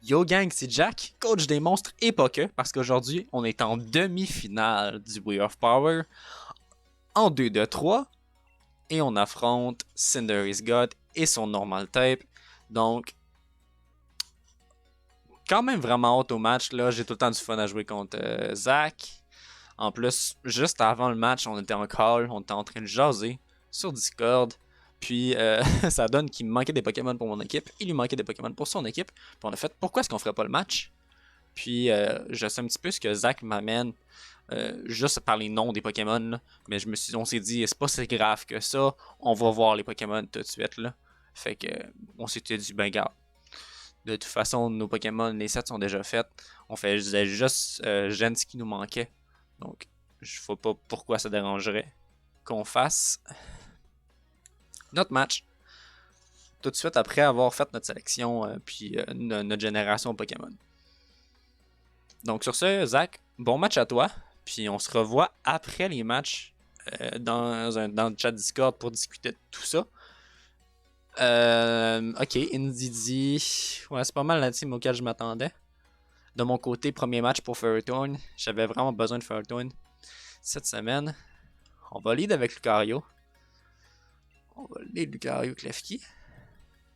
Yo gang, c'est Jack, coach des monstres et pas que, parce qu'aujourd'hui, on est en demi-finale du Way of Power, en 2-3, et on affronte Cinderace God et son normal type. Donc, quand même vraiment hâte au match, là, j'ai tout le temps du fun à jouer contre Zach. En plus, juste avant le match, on était en call, on était en train de jaser sur Discord. Puis ça donne qu'il me manquait des Pokémon pour mon équipe, il lui manquait des Pokémon pour son équipe. Puis on a fait pourquoi est-ce qu'on ferait pas le match? Puis je sais un petit peu ce que Zach m'amène juste par les noms des Pokémon. Là. Mais on s'est dit, c'est pas si grave que ça, on va voir les Pokémon tout de suite. Là. Fait que on s'était dit, ben garde. De toute façon, nos Pokémon, les sets sont déjà faits. On fait juste gêne ce qui nous manquait. Donc, je ne vois pas pourquoi ça dérangerait qu'on fasse notre match tout de suite après avoir fait notre sélection puis notre génération Pokémon. Donc sur ce, Zach, bon match à toi. Puis on se revoit après les matchs dans le chat Discord pour discuter de tout ça. Ok, Indeedee. Ouais, c'est pas mal la team auquel je m'attendais. De mon côté, premier match pour Ferrothorn. J'avais vraiment besoin de Ferrothorn cette semaine. On va lead avec Lucario. On va lead Lucario Klefki.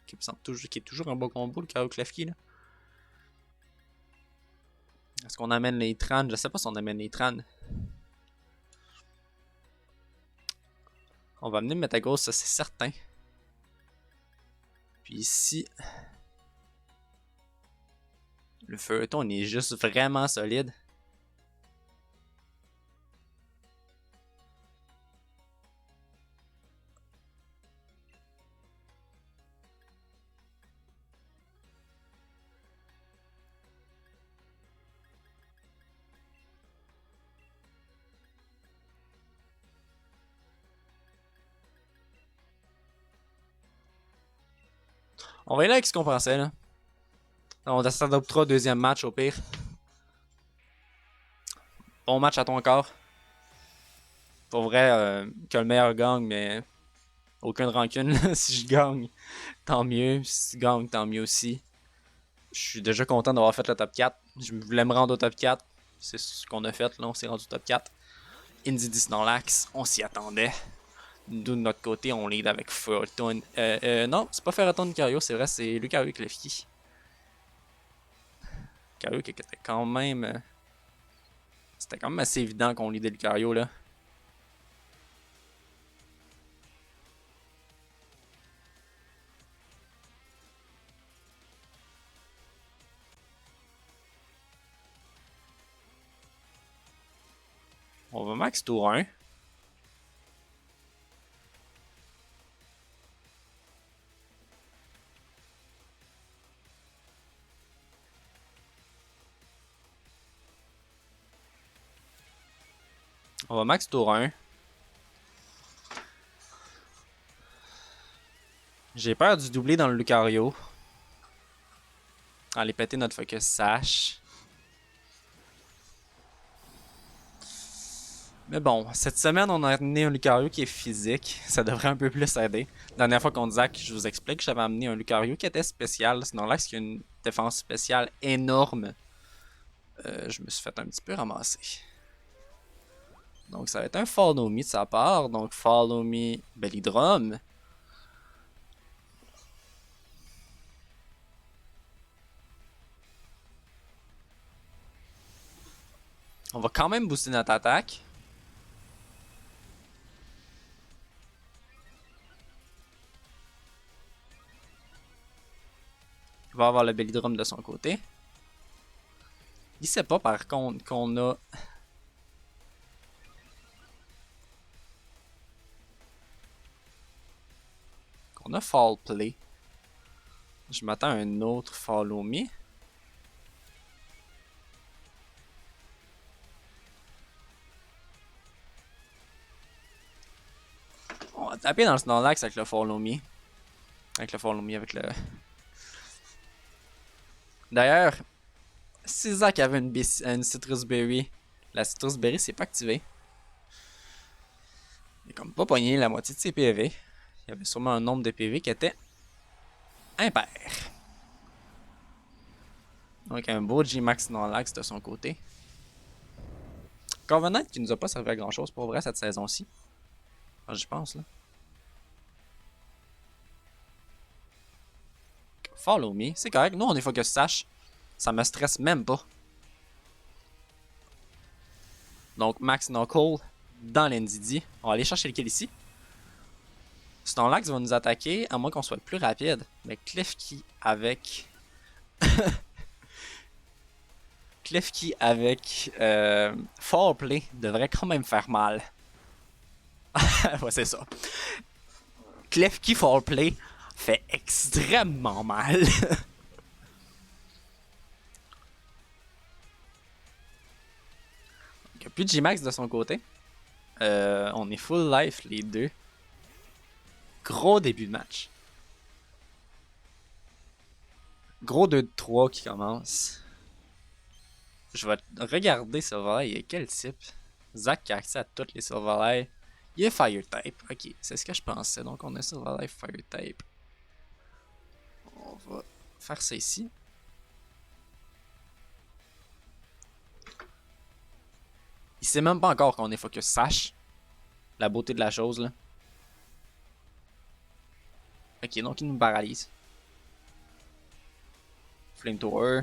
Qui est toujours un beau combo, Lucario Klefki. Là. Est-ce qu'on amène les Tran? Je sais pas si on amène les Tran. On va amener Metagross, ça c'est certain. Puis ici, le Feuilleton est juste vraiment solide. On va y aller avec ce qu'on pensait là. On s'adoptera deuxième match au pire. Bon match à ton corps. Pour vrai, que le meilleur gagne, mais aucune rancune. Si je gagne, tant mieux. Si tu gagnes, tant mieux aussi. Je suis déjà content d'avoir fait le top 4. Je voulais me rendre au top 4. C'est ce qu'on a fait, là. On s'est rendu au top 4. Indeedee Snorlax, on s'y attendait. Nous, de notre côté, on lead avec Ferrothorn. Non, c'est pas Ferrothorn Lucario, c'est vrai, c'est Lucario Klefki. Lucario qui était quand même. C'était quand même assez évident qu'on leadait Lucario, là. On va max tour 1. On va max tour 1. J'ai peur du doublé dans le Lucario. Aller péter notre focus sash. Mais bon, cette semaine, on a amené un Lucario qui est physique. Ça devrait un peu plus aider. La dernière fois contre Zach, je vous explique que j'avais amené un Lucario qui était spécial. Sinon, là, qui a une défense spéciale énorme. Je me suis fait un petit peu ramasser. Donc, ça va être un Follow Me de sa part. Donc, Follow Me Bellydrum. On va quand même booster notre attaque. Il va avoir le Bellydrum de son côté. Il sait pas par contre qu'on a... qu'on a Fall Play. Je m'attends à un autre Follow Me. On va taper dans le Snorlax avec le Follow Me. Avec le Follow Me, avec le... D'ailleurs, si Zach avait une Citrus Berry, la Citrus Berry s'est pas activée. Il a comme pas pogné la moitié de ses PV. Il y avait sûrement un nombre de PV qui était impair. Donc un beau G-Max non-lax de son côté. Covenant qui nous a pas servi à grand chose pour vrai cette saison-ci. Enfin, j'y pense là. Follow me, c'est correct. Nous on est focus Sash. Ça me stresse même pas. Donc Max Knuckle dans l'NDD. On va aller chercher le kill ici. Snorlax va nous attaquer à moins qu'on soit plus rapide. Mais Klefki avec. Klefki avec Foreplay devrait quand même faire mal. Ouais, c'est ça. Klefki Foreplay fait extrêmement mal. Il n'y a plus de G-Max de son côté. On est full life les deux. Gros début de match. Gros 2-3 qui commence. Je vais regarder Silverlight. Il y a quel type? Zach qui a accès à toutes les Silverlight. Il est Fire type. Ok, c'est ce que je pensais. Donc on a Silverlight Fire type. On va faire ça ici. Il sait même pas encore qu'on est focus Sash. La beauté de la chose là. Ok, donc il nous paralyse. Flamethrower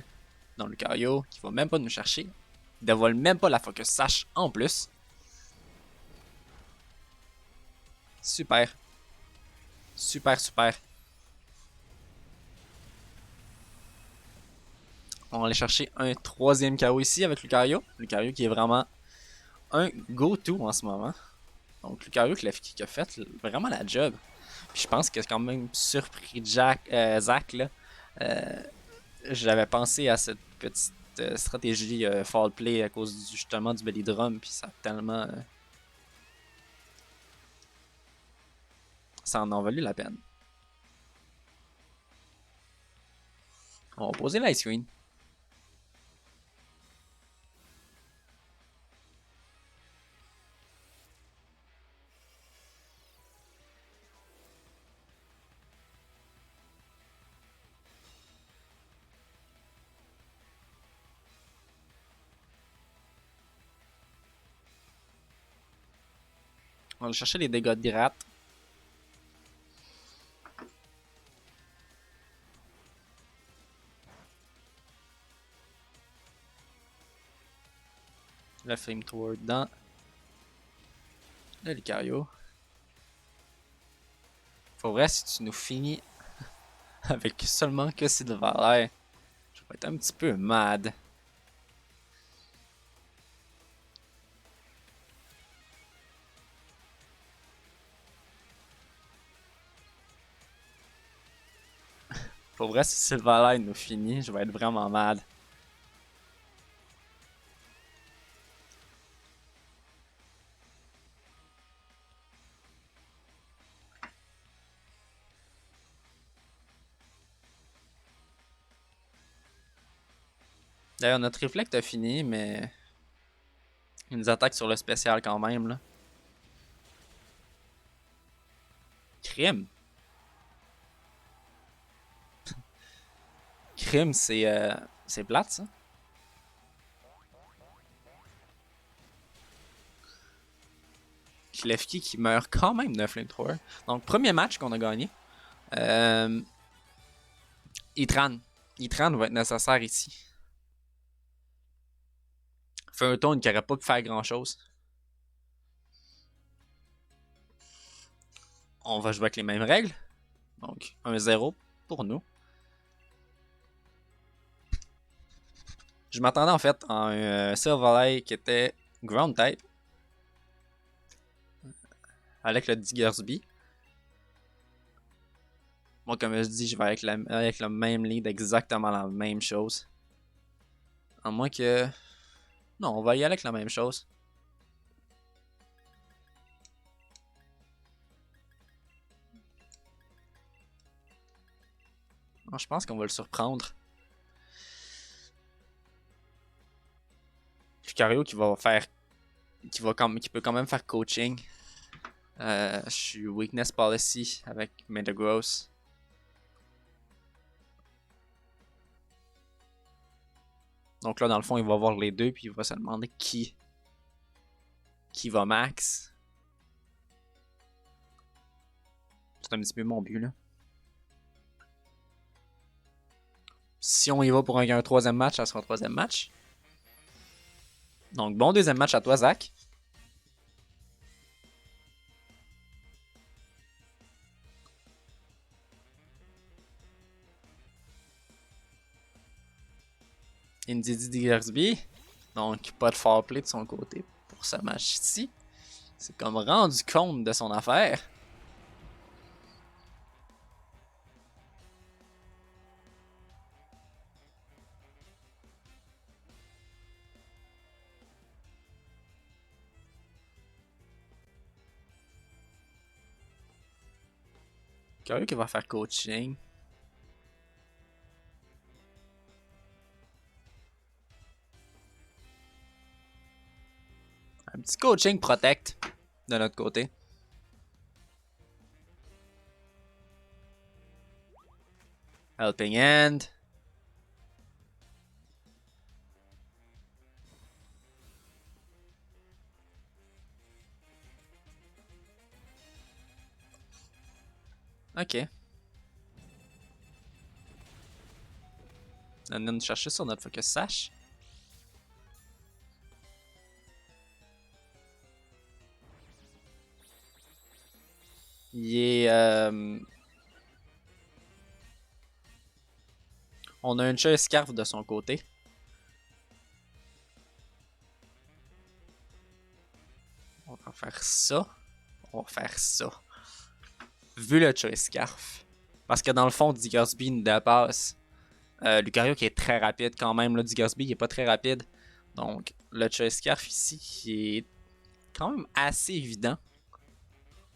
dans le Lucario qui va même pas nous chercher. Il dévoile même pas la focus Sash en plus. Super. Super, super. On va aller chercher un troisième KO ici avec Lucario. Lucario qui est vraiment un go-to en ce moment. Donc Lucario qui a fait vraiment la job. Puis je pense que c'est quand même surpris Zach là. J'avais pensé à cette petite stratégie fall play à cause justement du belly drum. Puis ça a tellement... ça en a valu la peine. On va poser l'ice screen. On va aller chercher les dégâts de gratte. Le Flamethrower dans le Lucario. Faut vrai, si tu nous finis avec seulement que Silverlight, je vais être un petit peu mad. Pour vrai, si Silverlight nous finit, je vais être vraiment mad. D'ailleurs, notre réflexe a fini, mais il nous attaque sur le spécial quand même. Là. Crime. Crime, c'est plate ça. Klefki qui meurt quand même d'un flamethrower. Donc, premier match qu'on a gagné. Itran. Itran va être nécessaire ici. Fait un tour qui n'aurait pas pu faire grand chose. On va jouer avec les mêmes règles. Donc, 1-0 pour nous. Je m'attendais en fait à un Silverlight qui était Ground type. Avec le Diggersby. Moi, comme je dis, je vais avec le même lead, exactement la même chose. À moins que... Non, on va y aller avec la même chose. Non, je pense qu'on va le surprendre. Lucario qui va faire... qui peut quand même faire coaching. Je suis Weakness Policy avec Metagross. Donc là, dans le fond, il va voir les deux, puis il va se demander qui va max. C'est un petit peu mon but, là. Si on y va pour un troisième match, ça sera un troisième match. Donc, bon deuxième match à toi, Zach. Ndidi Diggersby. Donc, pas de far play de son côté pour ce match-ci. C'est comme rendu compte de son affaire. Curieux qui va faire coaching. Un petit coaching protect de notre côté. Helping Hand. Ok. On vient de chercher sur notre focus sash. Il est. On a une chaise scarf de son côté. On va faire ça. On va faire ça. Vu le choice scarf. Parce que dans le fond, Diggersby nous dépasse. Lucario qui est très rapide quand même. Diggersby il est pas très rapide. Donc le choice scarf ici qui est quand même assez évident.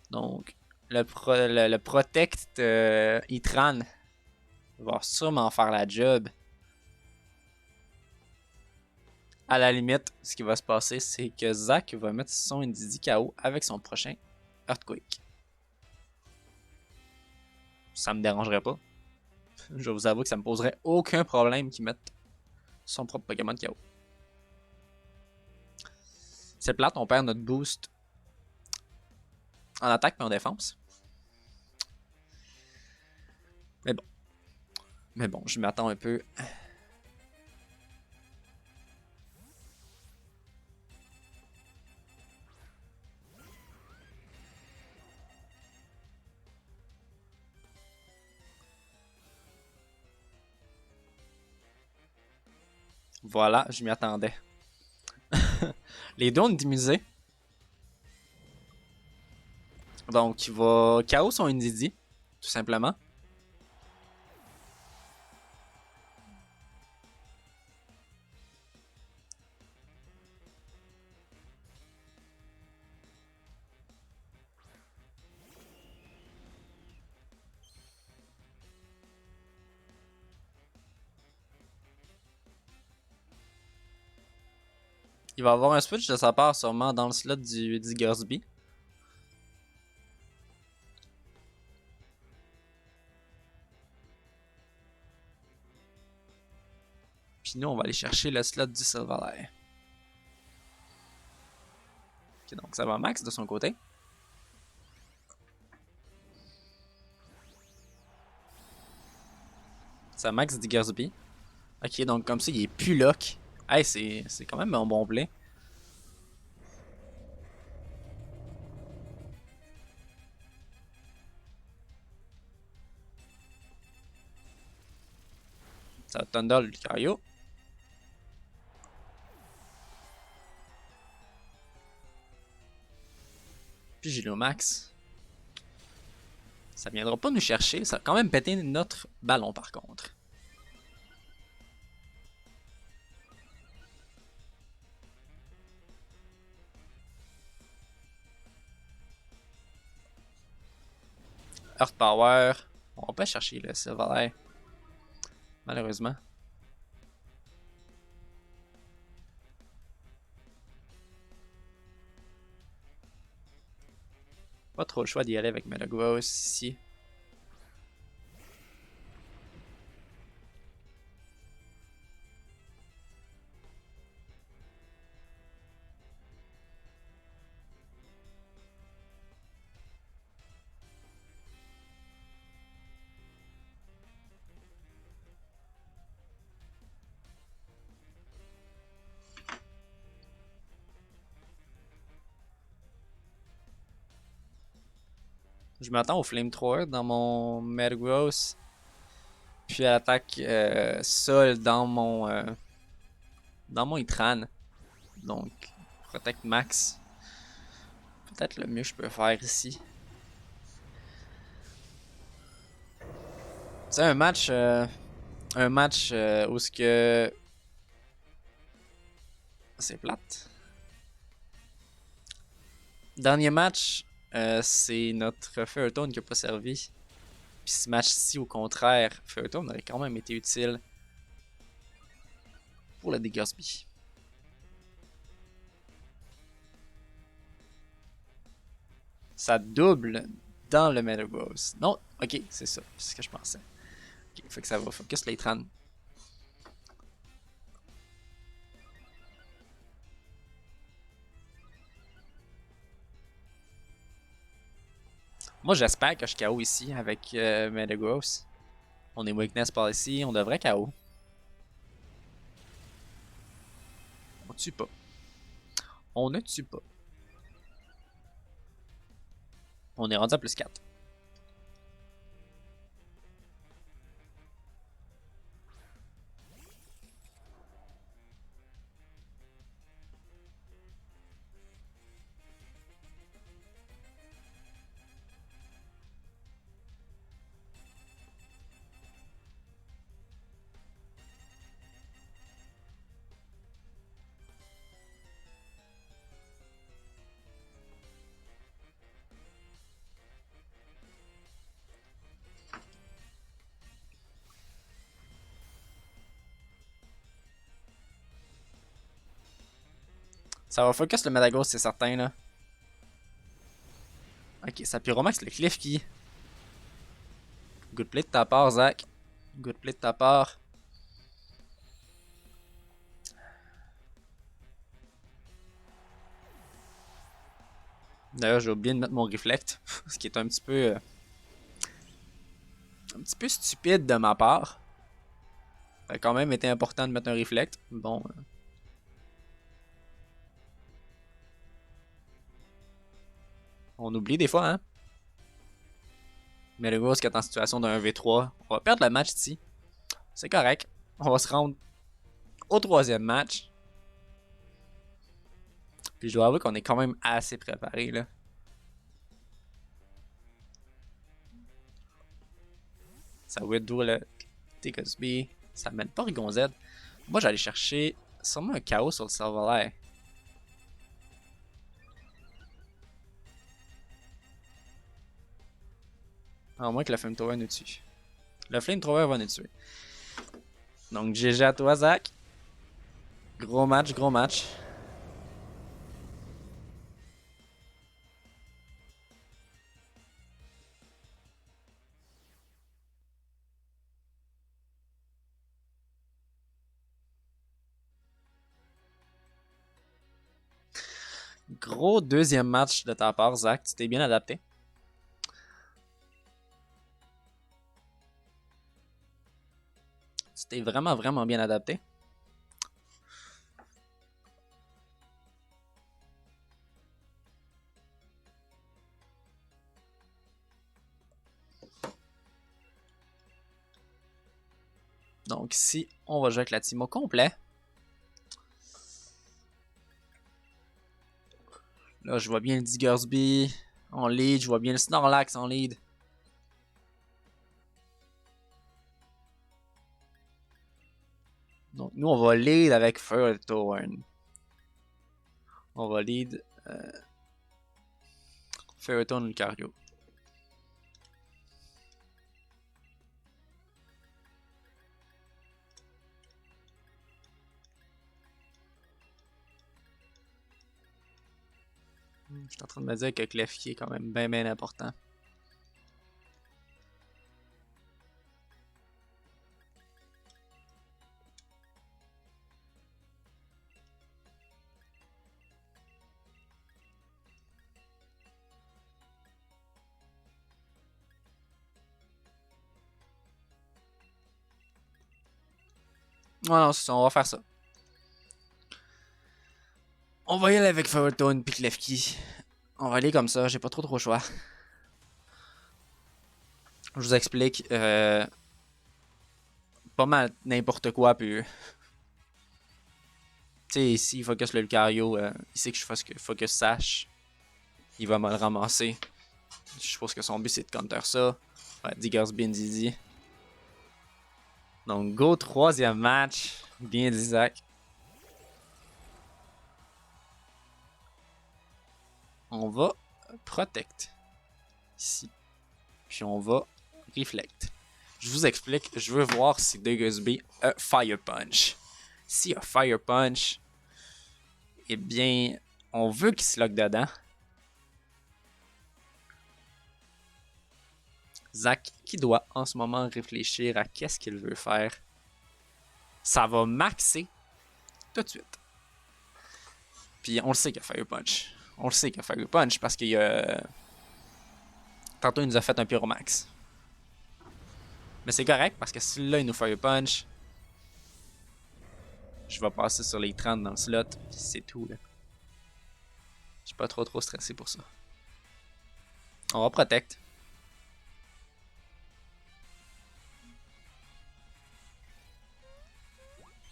Donc le protect Itran va sûrement faire la job. À la limite, ce qui va se passer, c'est que Zach va mettre son Ndidi KO avec son prochain Earthquake. Ça me dérangerait pas. Je vous avoue que ça me poserait aucun problème qu'il mette son propre Pokémon KO. C'est plate, on perd notre boost en attaque et en défense. Mais bon, je m'attends un peu. Voilà, je m'y attendais. Les deux ont dimisé. Donc, il va KO son Ndidi, tout simplement. Il va avoir un switch de sa part sûrement dans le slot du Diggersby. Puis nous, on va aller chercher le slot du Silverlair. Ok, donc ça va max de son côté. Ça max Diggersby. Ok, donc comme ça, il est plus lock. Hey, c'est quand même un bon play. Ça va Thunder le Lucario. Puis Gilomax. Ça viendra pas nous chercher. Ça va quand même péter notre ballon par contre. Earth Power. On peut chercher le Silverlair. Malheureusement. Pas trop le choix d'y aller avec Metagross ici. Je m'attends au Flamethrower dans mon Metagross. Puis à l'attaque sol dans mon Itran. Donc, Protect Max. Peut-être le mieux que je peux faire ici. C'est un match où ce que c'est plate. Dernier match, c'est notre Furtone qui n'a pas servi. Puis ce match-ci, au contraire, Furtone aurait quand même été utile pour le Diggersby. Ça double dans le Metagross. Non, ok, c'est ça, c'est ce que je pensais. Ok, fait que ça va focus Latran. Moi, j'espère que je KO ici avec Metagross. On est Weakness Policy, on devrait KO. On tue pas. On ne tue pas. On est rendu à plus 4. Ça va focus le Metagross, c'est certain là. Ok, ça Pyromax le Cliff qui. Good play de ta part, Zach. Good play de ta part. D'ailleurs, j'ai oublié de mettre mon Reflect, ce qui est un petit peu stupide de ma part. Ça a quand même été important de mettre un Reflect. Bon. On oublie des fois, hein. Mais le gars, qui est en situation d'un V3, on va perdre le match ici. C'est correct. On va se rendre au troisième match. Puis je dois avouer qu'on est quand même assez préparé là. Ça withdraw le T-Cosby. Ça mène pas Rigon Z. Moi, j'allais chercher sûrement un chaos sur le serveur. À moins que le Flamethrower nous tue. Le Flamethrower va nous tuer. Donc, GG à toi, Zach. Gros match, gros match. Gros deuxième match de ta part, Zach. Tu t'es bien adapté. Tu t'es vraiment, vraiment bien adapté. Donc ici, on va jouer avec la team au complet. Là, je vois bien le Diggersby en lead. Je vois bien le Snorlax en lead. Donc nous, on va lead avec Ferrothorn. On va lead Ferrothorn Lucario. Je suis en train de me dire que Klefki est quand même bien, bien important. Non, c'est ça, on va faire ça. On va y aller avec Ferrothorn puis Klefki. On va aller comme ça, j'ai pas trop choix. Je vous explique. Pas mal n'importe quoi, puis. Tu sais, ici, il focus le Lucario. Il sait que je focus Sash. Il va me le ramasser. Je suppose que son but c'est de counter ça. Ouais, Diggersby Didi. Donc, go troisième match. Bien dit, Zach. On va protect. Ici. Puis on va reflect. Je vous explique. Je veux voir si Diggersby a Fire Punch. S'il a Fire Punch, eh bien, on veut qu'il se lock dedans. Zach, qui doit en ce moment réfléchir à qu'est-ce qu'il veut faire. Ça va maxer tout de suite. Puis on le sait qu'il y a Fire Punch. On le sait qu'il y a Fire Punch parce qu'il y a. Tantôt, il nous a fait un Pyromax. Mais c'est correct parce que si là, il nous Fire Punch, je vais passer sur les 30 dans le slot. Puis c'est tout, là. Je suis pas trop stressé pour ça. On va protect.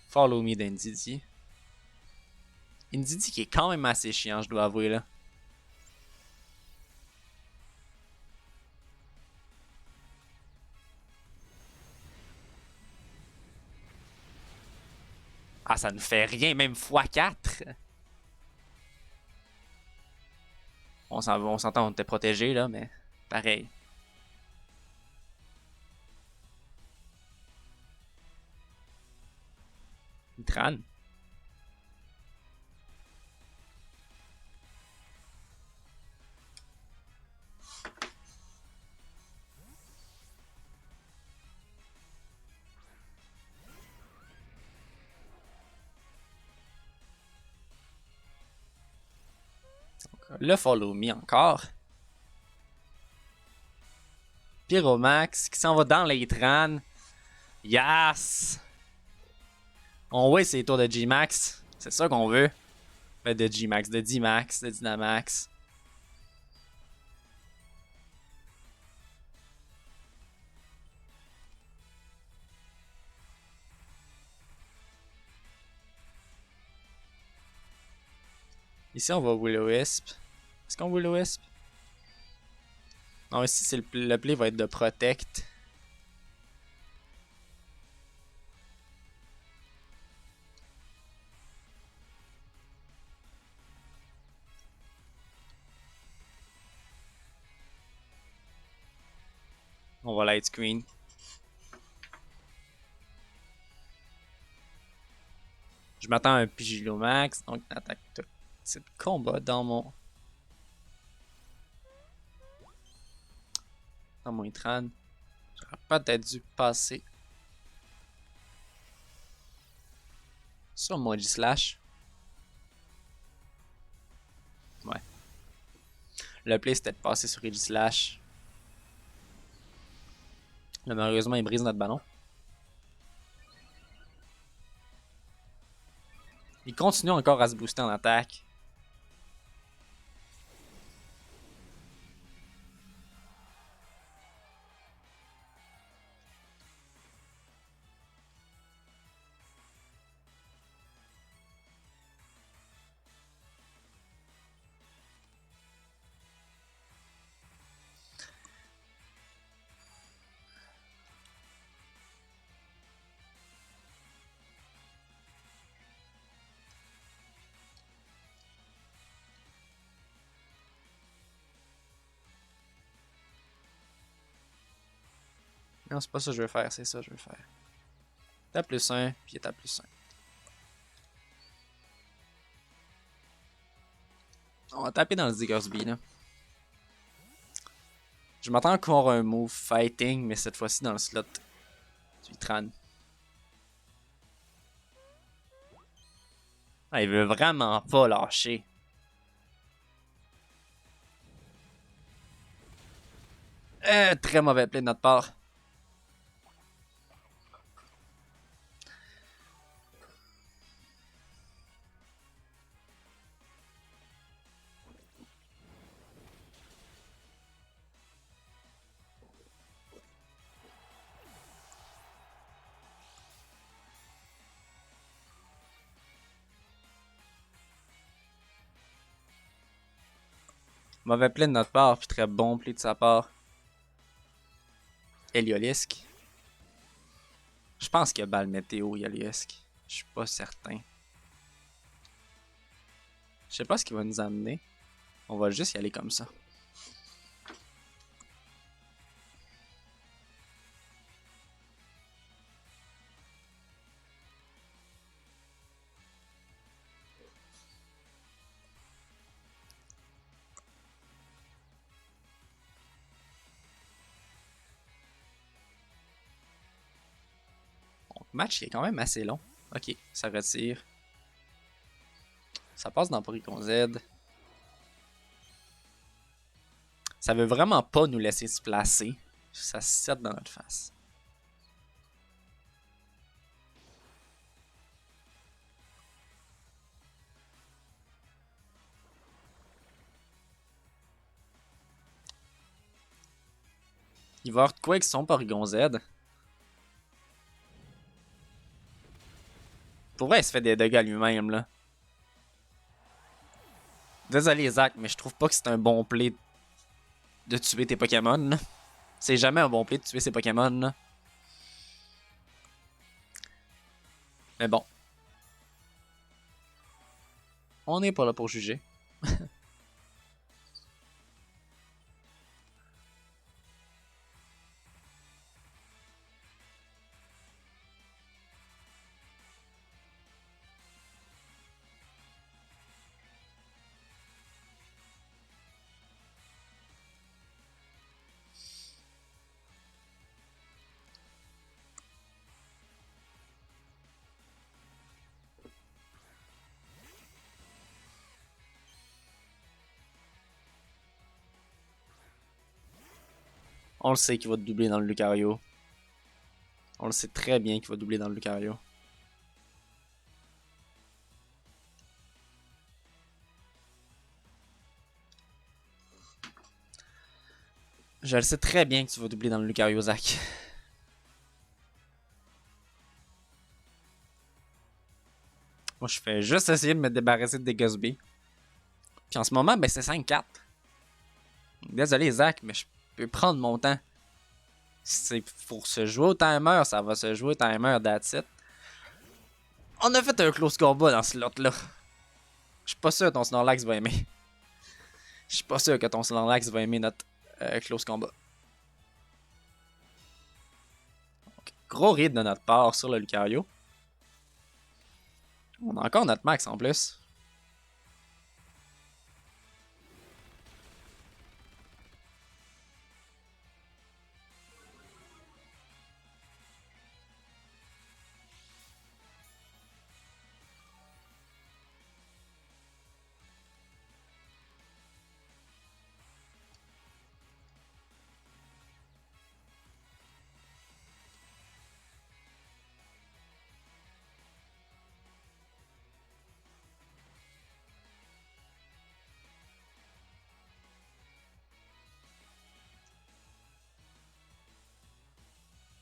Follow me d'Indidi. Indidi qui est quand même assez chiant, je dois avouer, là. Ah, ça ne fait rien, même x4. On s'entend, on était protégé, là, mais pareil. Tran. Le follow me encore. Pyromax qui s'en va dans les Tran. Yes! On voit ces tours de G-Max. C'est ça qu'on veut. De G-Max, de D-Max, de Dynamax. Ici, on va Will-O-Wisp. Est-ce qu'on Will-O-Wisp? Non, ici, c'est le play va être de Protect. On va Light Screen. Je m'attends à un Pigilomax, donc une attaque de type combat dans mon Itran. J'aurais peut-être dû passer sur mon Slash. Ouais. Le play c'était de passer sur Slash. Là, malheureusement, il brise notre ballon. Il continue encore à se booster en attaque. Non, c'est pas ça que je veux faire, c'est ça que je veux faire. T'as plus 1, puis t'as plus 1. On va taper dans le Diggersby, là. Je m'attends encore à un move fighting, mais cette fois-ci dans le slot du Tran. Ah, il veut vraiment pas lâcher. Très mauvais play de notre part. Mauvais play de notre part, puis très bon play de sa part. Eliolisk. Je pense qu'il y a balle météo, Eliolisk. Je suis pas certain. Je sais pas ce qu'il va nous amener. On va juste y aller comme ça. Donc, match qui est quand même assez long. Ok, ça retire. Ça passe dans Porygon Z. Ça veut vraiment pas nous laisser se placer. Ça se set dans notre face. Il va y avoir de quoi avec son Porygon Z. Pour vrai, il se fait des dégâts lui-même, là. Désolé, Zach, mais je trouve pas que c'est un bon play de tuer tes Pokémon. C'est jamais un bon play de tuer ses Pokémon. Là. Mais bon. On n'est pas là pour juger. On le sait qu'il va doubler dans le Lucario. On le sait très bien qu'il va doubler dans le Lucario. Je le sais très bien que tu vas doubler dans le Lucario, Zach. Moi, je fais juste essayer de me débarrasser de Déguzby. Puis en ce moment, ben c'est 5-4. Désolé, Zach, mais je peux prendre mon temps. C'est pour se jouer au timer, ça va se jouer au timer, that's it. On a fait un close combat dans ce lot-là. Je suis pas sûr que ton Snorlax va aimer. Je suis pas sûr que ton Snorlax va aimer notre close combat. Donc, gros read de notre part sur le Lucario. On a encore notre max en plus.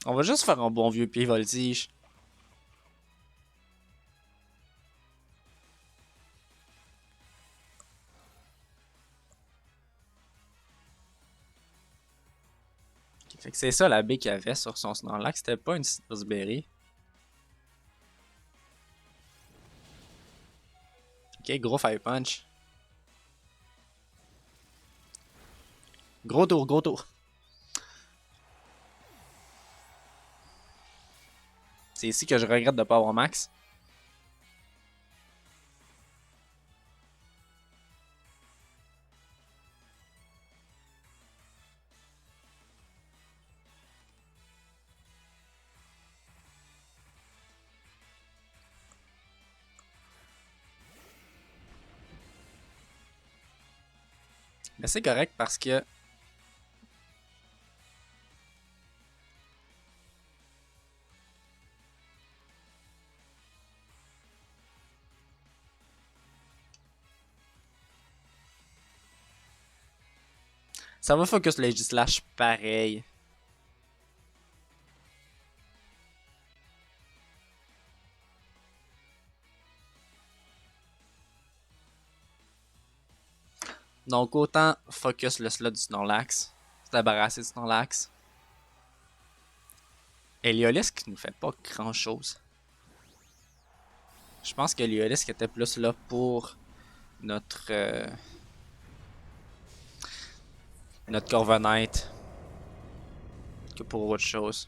On va juste faire un bon vieux pied voltige. Okay, fait que c'est ça la B qu'il avait sur son Snorlax. C'était pas une Citrus Berry. Ok, gros Fire Punch. Gros tour, gros tour. C'est ici que je regrette de pas avoir max. Mais c'est correct parce que ça va focus le Slash pareil. Donc autant focus le slot du Snorlax. Se débarrasser du Snorlax. Heliolisk ne fait pas grand chose. Je pense que Heliolisk était plus là pour notre notre Corviknight que pour autre chose.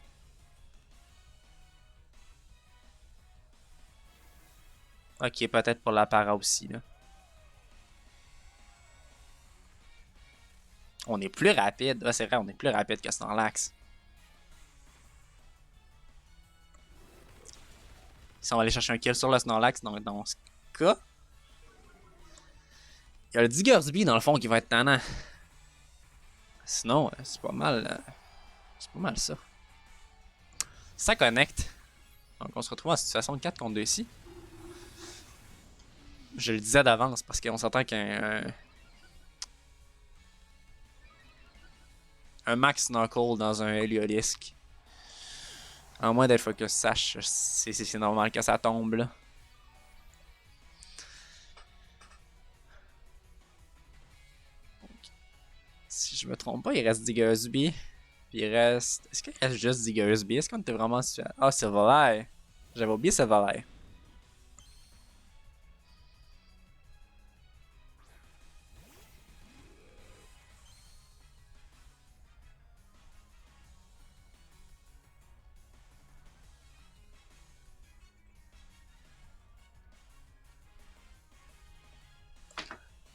Ok, peut-être pour la para aussi là. On est plus rapide. Ah, c'est vrai, on est plus rapide que Snorlax. Si on va aller chercher un kill sur le Snorlax, dans ce cas, il y a le Diggersby dans le fond qui va être tannant. Sinon, c'est pas mal. C'est pas mal ça. Ça connecte. Donc on se retrouve en situation de 4 contre 2 ici. Je le disais d'avance parce qu'on s'entend qu'un Max Knuckle dans un Heliolisk. À moins d'être focus sache, c'est normal que ça tombe là. Si je me trompe pas, il reste Diggersby. Puis il reste. Est-ce qu'il reste juste Diggersby? Est-ce qu'on était vraiment situé? Ah, Silverlight. J'avais oublié Silverlight.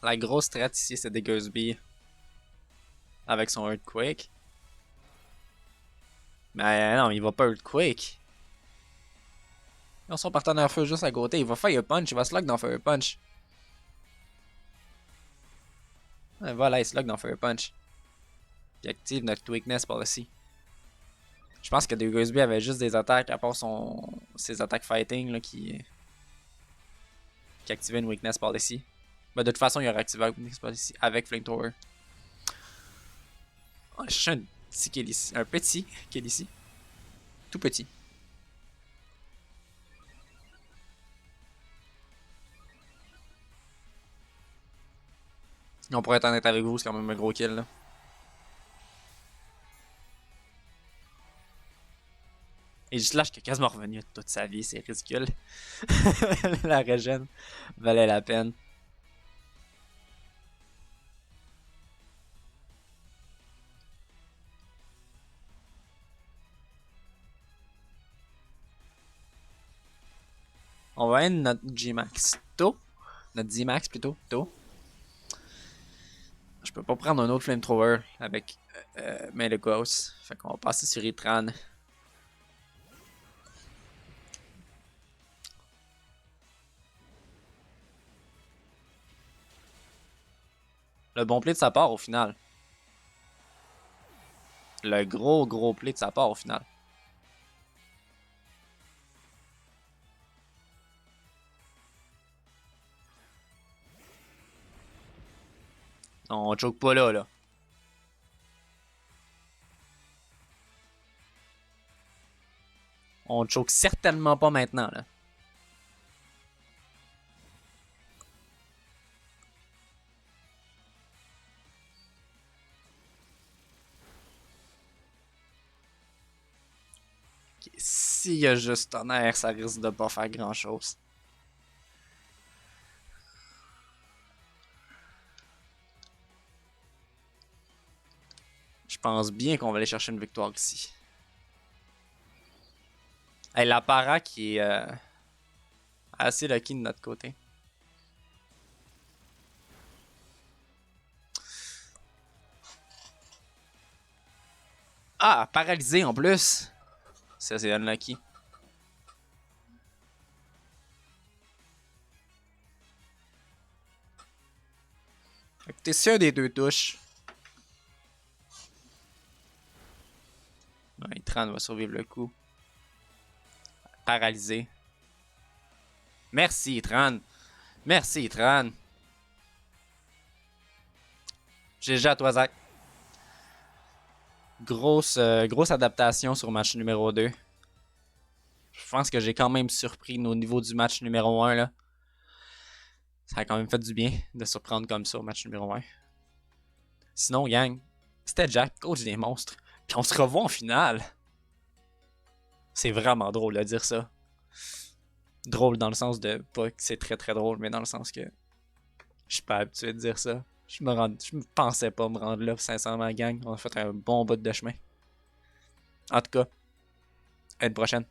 La grosse strat ici, c'est Diggersby. Avec son Earthquake. Mais non, il va pas Earthquake. Ils ont son partenaire feu juste à côté. Il va Fire Punch. Il va slug dans Fire Punch. Ouais, voilà, il slug dans Fire Punch. Puis active notre Weakness Policy. Je pense que Diggersby avait juste des attaques à part ses attaques fighting là, qui activaient une Weakness Policy. Mais de toute façon, il aurait activé une Weakness Policy avec Flamethrower. On va chercher un petit kill ici. Un petit kill ici. Tout petit. On pourrait être honnête avec vous, c'est quand même un gros kill là. Et Slash qui est quasiment revenu toute sa vie, c'est ridicule. La régène valait la peine. On va end notre G-Max tôt. Notre Z-Max plutôt, tôt. Je peux pas prendre un autre Flamethrower avec Metagross. Fait qu'on va passer sur Itran. Le bon play de sa part au final. Le gros play de sa part au final. Non, on choke pas là. On choke certainement pas maintenant là. Okay, s'il y a juste tonnerre, ça risque de pas faire grand chose. Je pense bien qu'on va aller chercher une victoire ici. Hey, la para qui est assez lucky de notre côté. Ah, paralysé en plus. Ça, c'est unlucky. Écoutez, c'est un des deux touches. Ouais, Tran va survivre le coup. Paralysé. Merci, Tran. Merci, Tran. GG à toi, Zach. Grosse adaptation sur match numéro 2. Je pense que j'ai quand même surpris au niveau du match numéro 1. Là. Ça a quand même fait du bien de surprendre comme ça au match numéro 1. Sinon, gang, c'était Jack, coach des monstres. Puis on se revoit en finale. C'est vraiment drôle de dire ça. Drôle dans le sens de, pas que c'est très très drôle, mais dans le sens que je suis pas habitué de dire ça. Je me pensais pas me rendre là, sincèrement, gang. On a fait un bon bout de chemin. En tout cas, à une prochaine.